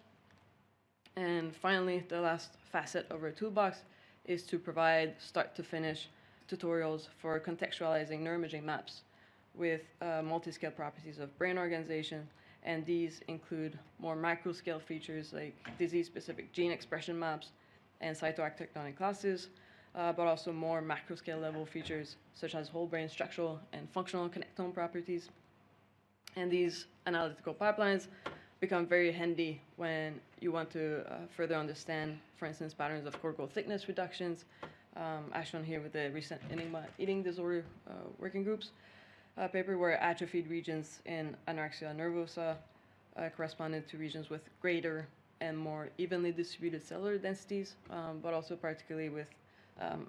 And finally, the last facet of our toolbox is to provide start-to-finish tutorials for contextualizing neuroimaging maps with multi-scale properties of brain organization. And these include more macro-scale features like disease-specific gene expression maps and cytoarchitectonic classes, but also more macro-scale level features such as whole brain structural and functional connectome properties. And these analytical pipelines become very handy when you want to further understand, for instance, patterns of cortical thickness reductions, as shown here with the recent Enigma eating disorder working groups paper, where atrophied regions in anorexia nervosa corresponded to regions with greater and more evenly distributed cellular densities, but also particularly with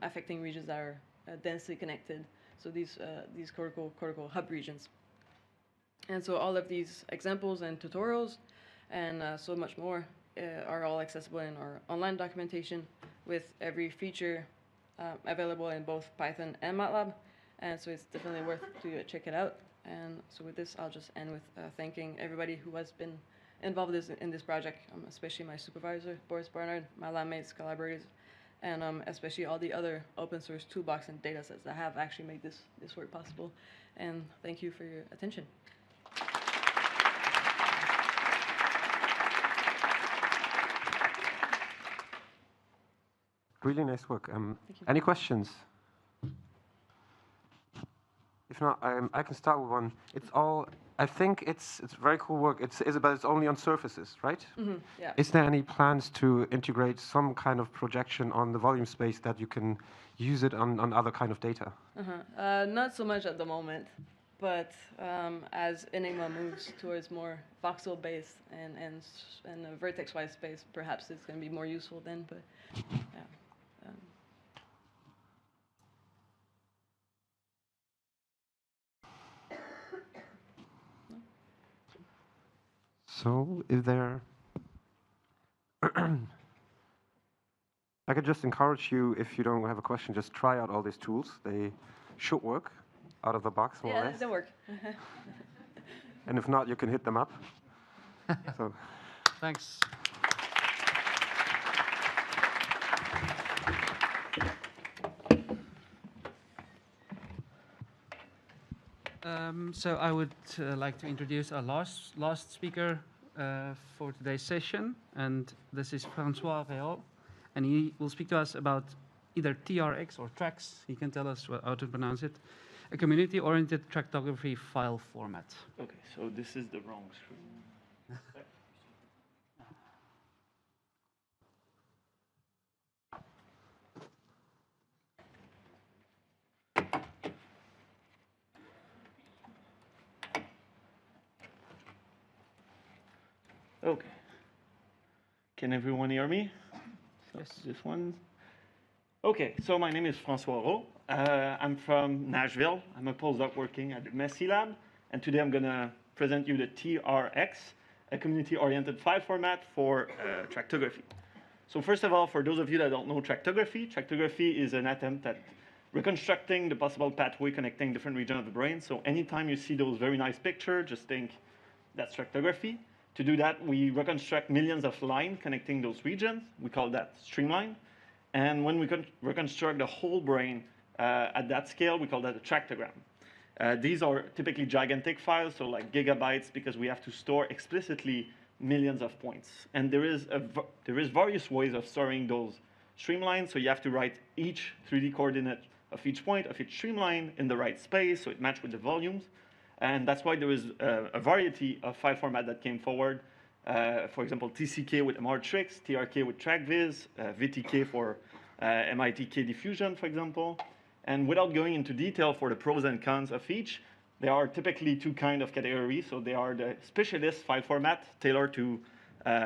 affecting regions that are densely connected, so these cortical hub regions. And so all of these examples and tutorials and so much more are all accessible in our online documentation, with every feature available in both Python and MATLAB. And so it's definitely worth to check it out. And so with this, I'll just end with thanking everybody who has been involved in this project, especially my supervisor, Boris Barnard, my lab mates, collaborators, and especially all the other open source toolbox and data sets that have actually made this work possible. And thank you for your attention.
Really nice work. Any questions? If not, I can start with one. It's all. I think it's very cool work. But it's only on surfaces, right?
Mm-hmm, yeah.
Is there any plans to integrate some kind of projection on the volume space that you can use it on other kind of data?
Not so much at the moment, but as Enigma moves towards more voxel-based and a vertex-wise space, perhaps it's going to be more useful then. But yeah.
So, is there? I could just encourage you, if you don't have a question, just try out all these tools. They should work out of the box, more or less.
Yeah, they work.
And if not, you can hit them up. So.
Thanks. So I would like to introduce our last speaker for today's session, and this is Francois Réau, and he will speak to us about either TRX or TRAX. He can tell us how to pronounce it. A community-oriented tractography file format.
Okay, so this is the wrong screen. Okay. Can everyone hear me? So
yes.
This one. Okay, so my name is François Rowe. I'm from Nashville. I'm a postdoc working at the Messi Lab, and today I'm going to present you the TRX, a community-oriented file format for tractography. So first of all, for those of you that don't know tractography is an attempt at reconstructing the possible pathway connecting different regions of the brain. So anytime you see those very nice pictures, just think that's tractography. To do that, we reconstruct millions of lines connecting those regions. We call that streamline. And when we reconstruct the whole brain at that scale, we call that a tractogram. These are typically gigantic files, so like gigabytes, because we have to store explicitly millions of points. And there is various ways of storing those streamlines. So you have to write each 3D coordinate of each point of each streamline in the right space, so it matches with the volumes. And that's why there is a variety of file format that came forward. For example, TCK with MR-Trix, TRK with TrackViz, VTK for MITK diffusion, for example. And without going into detail for the pros and cons of each, there are typically two kinds of categories. So they are the specialist file format tailored to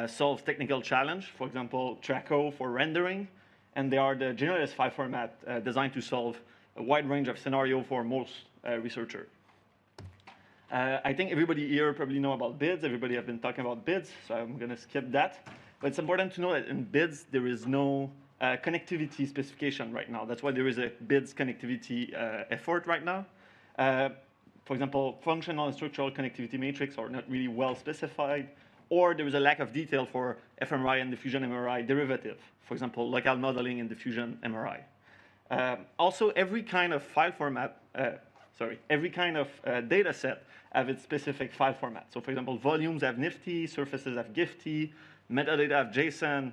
solve technical challenge, for example, Traco for rendering. And they are the generalist file format designed to solve a wide range of scenarios for most researchers. I think everybody here probably know about BIDS. Everybody have been talking about BIDS, so I'm going to skip that. But it's important to know that in BIDS, there is no connectivity specification right now. That's why there is a BIDS connectivity effort right now. For example, functional and structural connectivity matrix are not really well specified, or there is a lack of detail for fMRI and diffusion MRI derivative. For example, local modeling in diffusion MRI. Also, every kind of file format, every kind of data set have its specific file format. So for example, volumes have NIfTY, surfaces have GIFTY, metadata have JSON,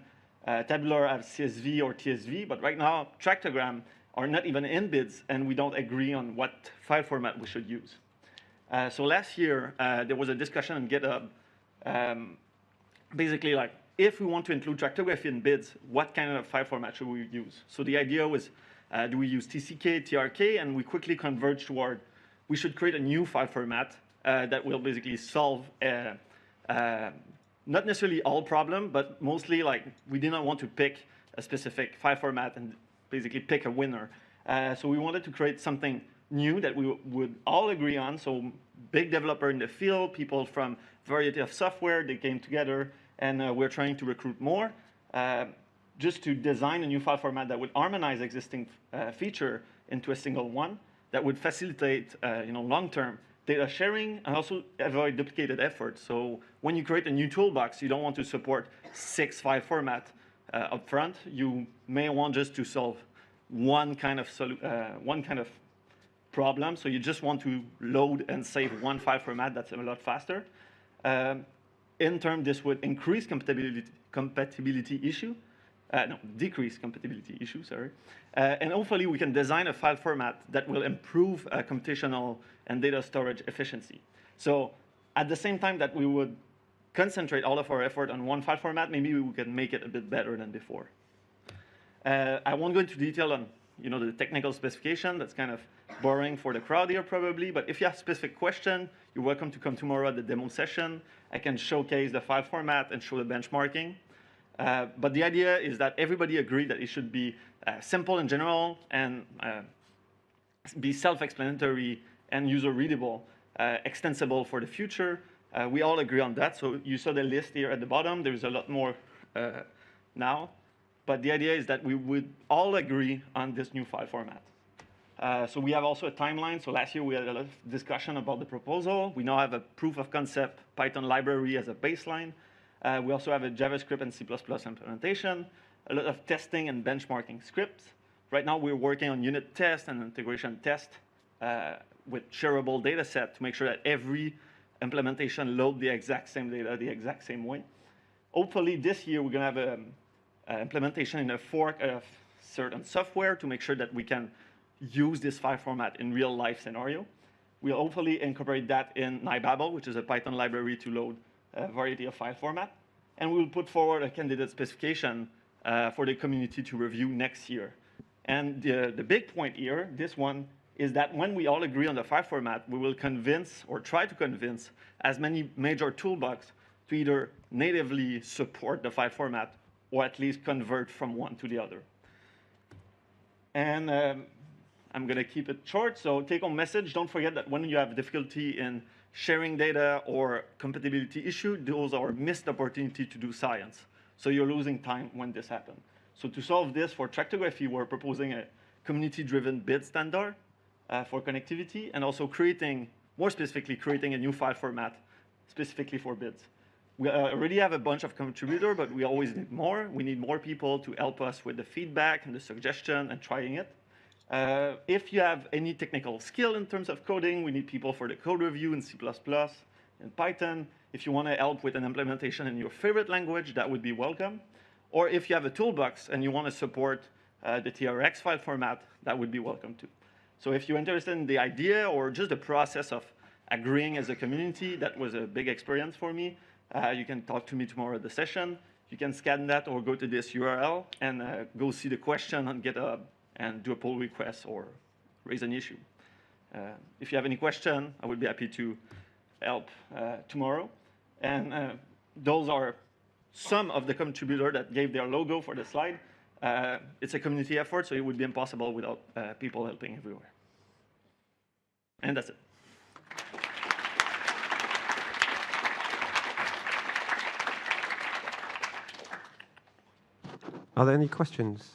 tabular have CSV or TSV, but right now, tractogram are not even in BIDS, and we don't agree on what file format we should use. So last year, there was a discussion on GitHub, basically like, if we want to include tractography in BIDS, what kind of file format should we use? So the idea was, do we use TCK, TRK, and we quickly converged toward, we should create a new file format that will basically solve not necessarily all problem, but mostly like we did not want to pick a specific file format and basically pick a winner. So we wanted to create something new that we would all agree on. So big developer in the field, people from variety of software, they came together, and we're trying to recruit more just to design a new file format that would harmonize existing feature into a single one that would facilitate long-term data sharing and also avoid duplicated effort. So when you create a new toolbox, you don't want to support 6 file format up front. You may want just to solve one kind of problem. So you just want to load and save one file format that's a lot faster. In turn, this would increase compatibility issue. Decrease compatibility issue, sorry. And hopefully we can design a file format that will improve computational and data storage efficiency. So at the same time that we would concentrate all of our effort on one file format, maybe we can make it a bit better than before. I won't go into detail on the technical specification. That's kind of boring for the crowd here probably, but if you have specific question, you're welcome to come tomorrow at the demo session. I can showcase the file format and show the benchmarking. But the idea is that everybody agreed that it should be simple in general and be self-explanatory and user-readable, extensible for the future. We all agree on that. So you saw the list here at the bottom. There's a lot more now. But the idea is that we would all agree on this new file format. So we have also a timeline. So last year we had a lot of discussion about the proposal. We now have a proof of concept Python library as a baseline. We also have a JavaScript and C++ implementation, a lot of testing and benchmarking scripts. Right now, we're working on unit test and integration test with shareable data set to make sure that every implementation loads the exact same data the exact same way. Hopefully, this year, we're going to have an implementation in a fork of certain software to make sure that we can use this file format in real-life scenario. We'll hopefully incorporate that in NiBabel, which is a Python library to load a variety of file format. And we'll put forward a candidate specification for the community to review next year. And the big point here, this one, is that when we all agree on the file format, we will convince or try to convince as many major toolbox to either natively support the file format or at least convert from one to the other. And I'm going to keep it short. So take-home message, don't forget that when you have difficulty in sharing data or compatibility issue, those are missed opportunity to do science. So you're losing time when this happens. So to solve this for tractography, we're proposing a community-driven bid standard for connectivity, and also more specifically, creating a new file format specifically for bids. We already have a bunch of contributors, but we always need more. We need more people to help us with the feedback and the suggestion and trying it. If you have any technical skill in terms of coding, we need people for the code review in C++, in Python. If you want to help with an implementation in your favorite language, that would be welcome. Or if you have a toolbox and you want to support the TRX file format, that would be welcome too. So if you're interested in the idea or just the process of agreeing as a community, that was a big experience for me. You can talk to me tomorrow at the session. You can scan that or go to this URL and go see the question on GitHub and do a pull request or raise an issue. If you have any question, I would be happy to help tomorrow. And those are some of the contributors that gave their logo for the slide. It's a community effort, so it would be impossible without people helping everywhere. And that's it.
Are there any questions?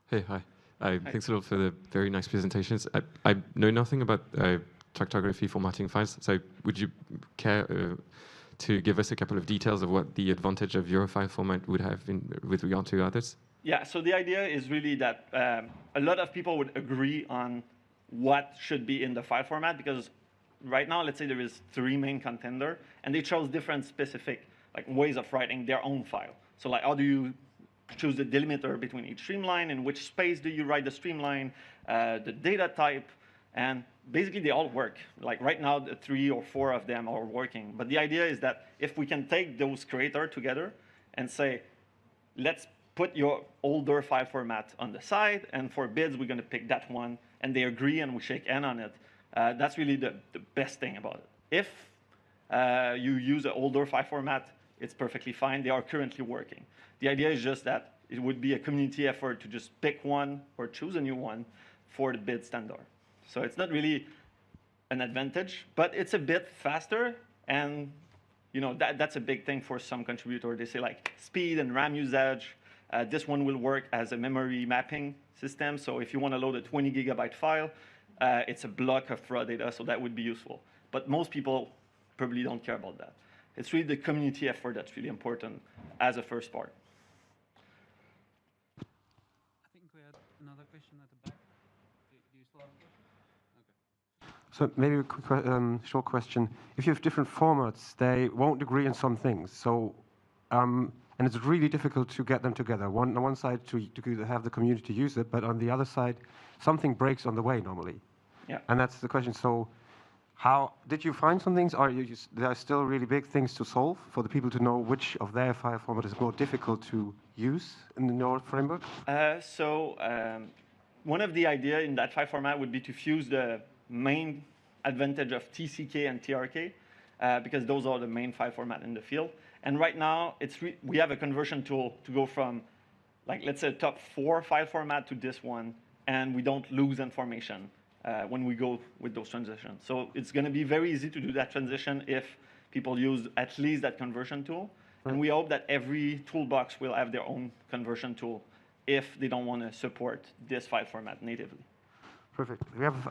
Hey, hi. Thanks a lot for the very nice presentations. I know nothing about tractography formatting files, so would you care to give us a couple of details of what the advantage of your file format would have with regard to others?
Yeah, so the idea is really that a lot of people would agree on what should be in the file format, because right now, let's say there is 3 main contenders, and they chose different specific ways of writing their own file. So like, how do you choose the delimiter between each streamline, in which space do you write the streamline, the data type, and basically they all work. Like right now, the 3 or 4 of them are working. But the idea is that if we can take those creators together and say, let's put your older file format on the side, and for bids, we're going to pick that one, and they agree and we shake hand on it. That's really the best thing about it. If you use an older file format, it's perfectly fine. They are currently working. The idea is just that it would be a community effort to just pick one or choose a new one for the bid standard. So it's not really an advantage, but it's a bit faster. And that's a big thing for some contributors. They say like speed and RAM usage. This one will work as a memory mapping system. So if you want to load a 20 gigabyte file, it's a block of raw data, so that would be useful. But most people probably don't care about that. It's really the community effort that's really important as a first part.
I think we had another question at the back. Do you still have a question? Okay.
So maybe a quick, short question. If you have different formats, they won't agree on some things. So, and it's really difficult to get them together. On one side, to have the community use it, but on the other side, something breaks on the way normally.
Yeah.
And that's the question. So, how did you find some things? There are still really big things to solve for the people to know which of their file format is more difficult to use in the Node framework?
One of the ideas in that file format would be to fuse the main advantage of TCK and TRK, because those are the main file format in the field. And right now, we have a conversion tool to go from, let's say, top 4 file format to this one, and we don't lose information when we go with those transitions. So it's going to be very easy to do that transition if people use at least that conversion tool. And we hope that every toolbox will have their own conversion tool if they don't want to support this file format natively.
Perfect. We have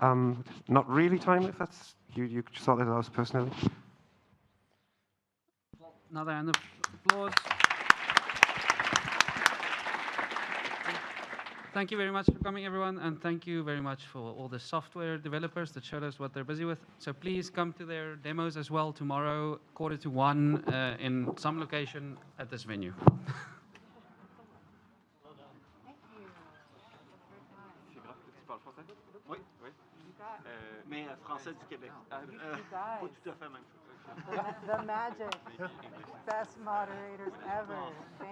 not really time, if that's, you thought that out personally.
Another round of applause. Thank you very much for coming, everyone, and thank you very much for all the software developers that showed us what they're busy with. So please come to their demos as well tomorrow, 1:45, in some location at this venue.
Oui, oui. Mais français du Québec. Pas tout à fait même chose.
The magic. Best moderators ever. Thank